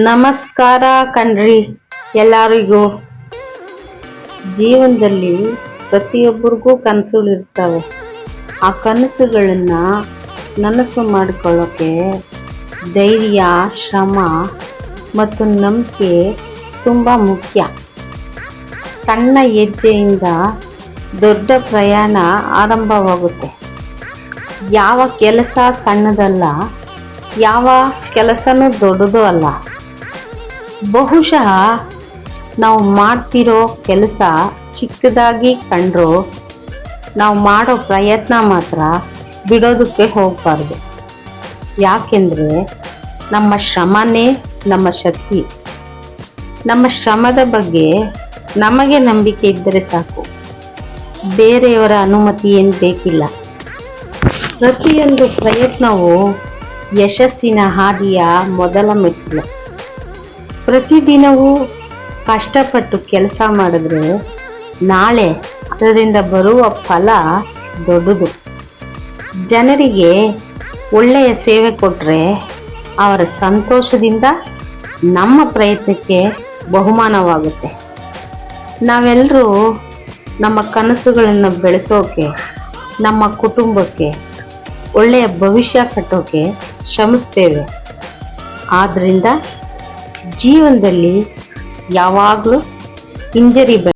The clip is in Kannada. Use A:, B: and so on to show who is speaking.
A: ನಮಸ್ಕಾರ ಕಣ್ರಿ ಎಲ್ಲರಿಗೂ. ಜೀವನದಲ್ಲಿ ಪ್ರತಿಯೊಬ್ಬರಿಗೂ ಕನಸುಗಳಿರ್ತವೆ. ಆ ಕನಸುಗಳನ್ನ ನನಸು ಮಾಡಿಕೊಳ್ಳೋಕೆ ಧೈರ್ಯ, ಶ್ರಮ ಮತ್ತು ನಂಬಿಕೆ ತುಂಬ ಮುಖ್ಯ. ಸಣ್ಣ ಹೆಜ್ಜೆಯಿಂದ ದೊಡ್ಡ ಪ್ರಯಾಣ ಆರಂಭವಾಗುತ್ತೆ. ಯಾವ ಕೆಲಸ ಸಣ್ಣದಲ್ಲ, ಯಾವ ಕೆಲಸನೂ ದೊಡ್ಡದು ಅಲ್ಲ. ಬಹುಶಃ ನಾವು ಮಾಡ್ತಿರೋ ಕೆಲಸ ಚಿಕ್ಕದಾಗಿ ಕಂಡ್ರು ನಾವು ಮಾಡೋ ಪ್ರಯತ್ನ ಮಾತ್ರ ಬಿಡೋದಕ್ಕೆ ಹೋಗಬಾರ್ದು. ಯಾಕೆಂದರೆ ನಮ್ಮ ಶ್ರಮನೇ ನಮ್ಮ ಶಕ್ತಿ. ನಮ್ಮ ಶ್ರಮದ ಬಗ್ಗೆ ನಮಗೆ ನಂಬಿಕೆ ಇದ್ದರೆ ಸಾಕು, ಬೇರೆಯವರ ಅನುಮತಿ ಏನು ಬೇಕಿಲ್ಲ. ಪ್ರತಿಯೊಂದು ಪ್ರಯತ್ನವು ಯಶಸ್ಸಿನ ಹಾದಿಯ ಮೊದಲ ಮೆಟ್ಟಿಲು. ಪ್ರತಿದಿನವೂ ಕಷ್ಟಪಟ್ಟು ಕೆಲಸ ಮಾಡಿದ್ರೆ ನಾಳೆ ಅದರಿಂದ ಬರುವ ಫಲ ದೊಡ್ಡದು. ಜನರಿಗೆ ಒಳ್ಳೆಯ ಸೇವೆ ಕೊಟ್ಟರೆ ಅವರ ಸಂತೋಷದಿಂದ ನಮ್ಮ ಪ್ರಯತ್ನಕ್ಕೆ ಬಹುಮಾನವಾಗುತ್ತೆ. ನಾವೆಲ್ಲರೂ ನಮ್ಮ ಕನಸುಗಳನ್ನು ಬೆಳೆಸೋಕೆ, ನಮ್ಮ ಕುಟುಂಬಕ್ಕೆ ಒಳ್ಳೆಯ ಭವಿಷ್ಯ ಕಟ್ಟೋಕೆ ಶ್ರಮಿಸ್ತೇವೆ. ಆದ್ದರಿಂದ ಜೀವನದಲ್ಲಿ ಯಾವಾಗಲೂ ಹಿಂಜರಿಬೇಡ.